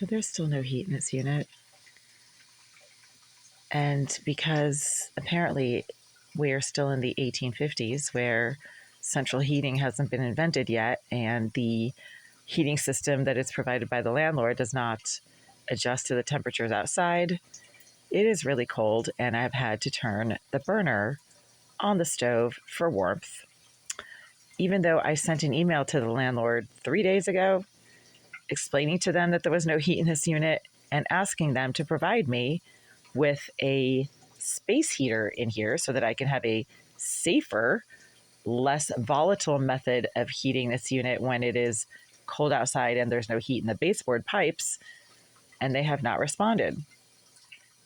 So there's still no heat in this unit. And because apparently we are still in the 1850s where central heating hasn't been invented yet, and the heating system that is provided by the landlord does not adjust to the temperatures outside, it is really cold, and I've had to turn the burner on the stove for warmth. Even though I sent an email to the landlord 3 days ago explaining to them that there was no heat in this unit and asking them to provide me with a space heater in here so that I can have a safer, less volatile method of heating this unit when it is cold outside and there's no heat in the baseboard pipes, and they have not responded.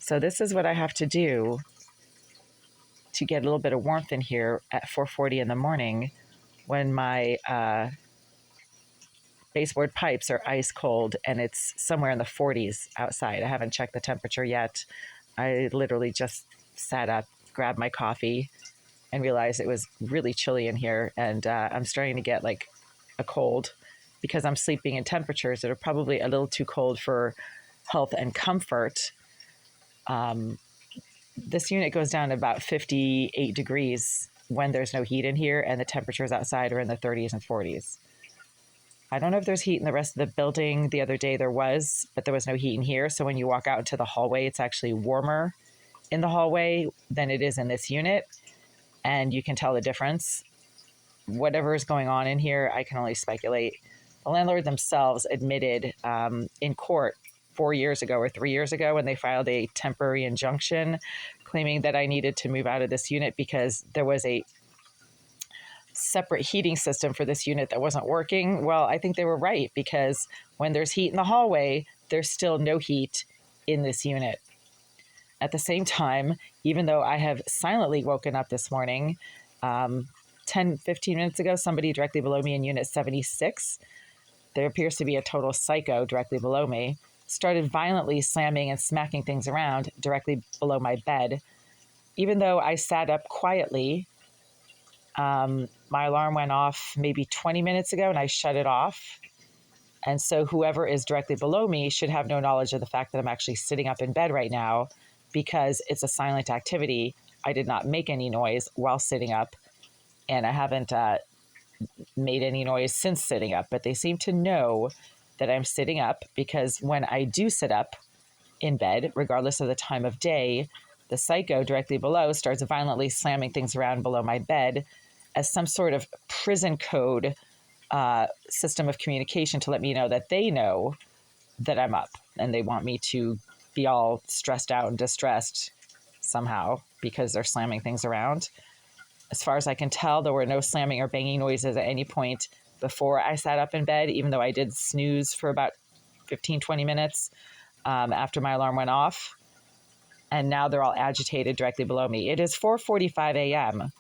So this is what I have to do to get a little bit of warmth in here at 4:40 in the morning when my baseboard pipes are ice cold and it's somewhere in the 40s outside. I haven't checked the temperature yet. I literally just sat up, grabbed my coffee, and realized it was really chilly in here. And I'm starting to get like a cold because I'm sleeping in temperatures that are probably a little too cold for health and comfort. This unit goes down to about 58 degrees when there's no heat in here, and the temperatures outside are in the 30s and 40s. I don't know if there's heat in the rest of the building. The other day there was, but there was no heat in here. So when you walk out into the hallway, it's actually warmer in the hallway than it is in this unit. And you can tell the difference. Whatever is going on in here, I can only speculate. The landlord themselves admitted in court 4 years ago or 3 years ago when they filed a temporary injunction claiming that I needed to move out of this unit because there was a separate heating system for this unit that wasn't working. Well, I think they were right, because when there's heat in the hallway, there's still no heat in this unit. At the same time, even though I have silently woken up this morning, 10, 15 minutes ago, somebody directly below me in unit 76, there appears to be a total psycho directly below me, started violently slamming and smacking things around directly below my bed. Even though I sat up quietly, my alarm went off maybe 20 minutes ago and I shut it off. And so whoever is directly below me should have no knowledge of the fact that I'm actually sitting up in bed right now, because it's a silent activity. I did not make any noise while sitting up, and I haven't made any noise since sitting up, but they seem to know that I'm sitting up, because when I do sit up in bed, regardless of the time of day, the psycho directly below starts violently slamming things around below my bed as some sort of prison code system of communication to let me know that they know that I'm up, and they want me to be all stressed out and distressed somehow because they're slamming things around. As far as I can tell, there were no slamming or banging noises at any point before I sat up in bed, even though I did snooze for about 15, 20 minutes after my alarm went off. And now they're all agitated directly below me. It is 4:45 a.m.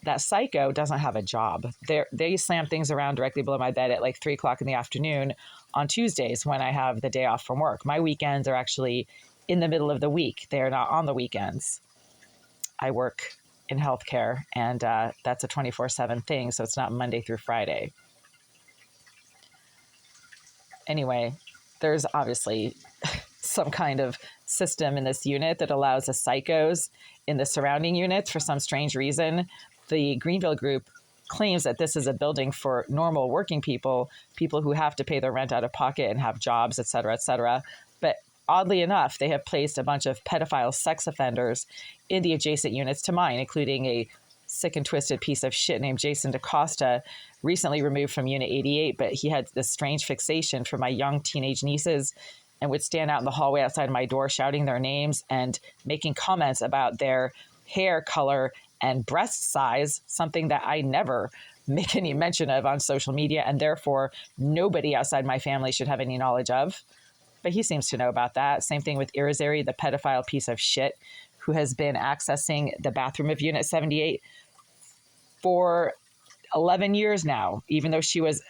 That psycho doesn't have a job. They slam things around directly below my bed at like 3 o'clock in the afternoon on Tuesdays when I have the day off from work. My weekends are actually in the middle of the week. They are not on the weekends. I work in healthcare, and that's a 24/7 thing, so it's not Monday through Friday. Anyway, there's obviously some kind of system in this unit that allows the psychos in the surrounding units for some strange reason. The Greenville group claims that this is a building for normal working people, people who have to pay their rent out of pocket and have jobs, et cetera, et cetera. But oddly enough, they have placed a bunch of pedophile sex offenders in the adjacent units to mine, including a sick and twisted piece of shit named Jason DaCosta, recently removed from Unit 88, but he had this strange fixation for my young teenage nieces and would stand out in the hallway outside my door shouting their names and making comments about their hair color and breast size, something that I never make any mention of on social media, and therefore nobody outside my family should have any knowledge of. But he seems to know about that. Same thing with Irizarry, the pedophile piece of shit who has been accessing the bathroom of Unit 78 for 11 years now, even though she was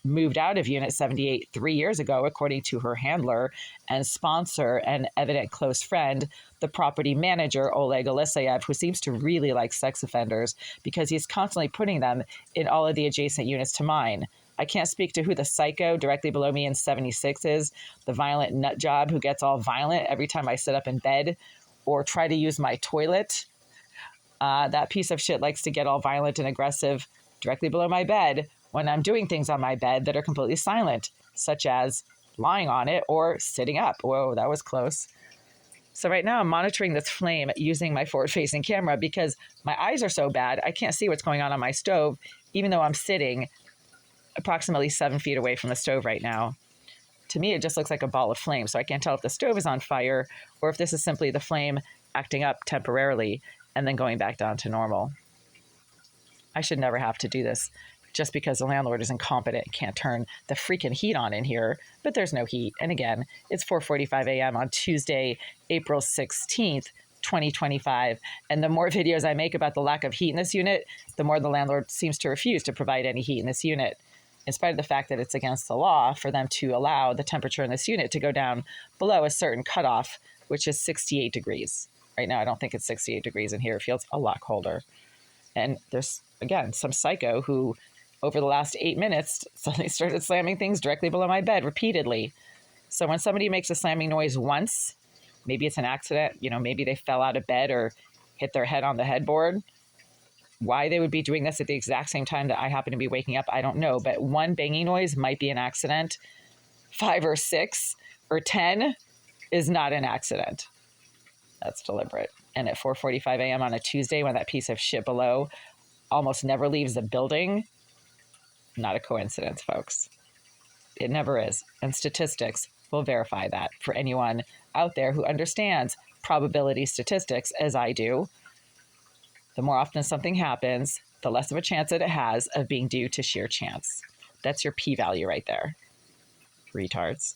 moved out of Unit 78 3 years ago, according to her handler and sponsor and evident close friend, the property manager, Oleg Aleseyev, who seems to really like sex offenders because he's constantly putting them in all of the adjacent units to mine. I can't speak to who the psycho directly below me in 76 is, the violent nut job who gets all violent every time I sit up in bed or try to use my toilet. That piece of shit likes to get all violent and aggressive directly below my bed when I'm doing things on my bed that are completely silent, such as lying on it or sitting up. Whoa, that was close. So right now I'm monitoring this flame using my forward-facing camera because my eyes are so bad, I can't see what's going on my stove, even though I'm sitting approximately 7 feet away from the stove right now. To me, it just looks like a ball of flame, so I can't tell if the stove is on fire or if this is simply the flame acting up temporarily and then going back down to normal. I should never have to do this just because the landlord is incompetent and can't turn the freaking heat on in here, but there's no heat. And again, it's 4:45 a.m. on Tuesday, April 16th, 2025. And the more videos I make about the lack of heat in this unit, the more the landlord seems to refuse to provide any heat in this unit, in spite of the fact that it's against the law for them to allow the temperature in this unit to go down below a certain cutoff, which is 68 degrees. Right now, I don't think it's 68 degrees in here. It feels a lot colder. And there's, again, some psycho who, over the last 8 minutes, suddenly started slamming things directly below my bed repeatedly. So when somebody makes a slamming noise once, maybe it's an accident, maybe they fell out of bed or hit their head on the headboard. Why they would be doing this at the exact same time that I happen to be waking up, I don't know. But one banging noise might be an accident. 5 or 6 or 10 is not an accident. That's deliberate. And at 4:45 a.m. on a Tuesday, when that piece of shit below almost never leaves the building, not a coincidence, folks. It never is. And statistics will verify that for anyone out there who understands probability statistics, as I do. The more often something happens, the less of a chance that it has of being due to sheer chance. That's your p-value right there. Retards.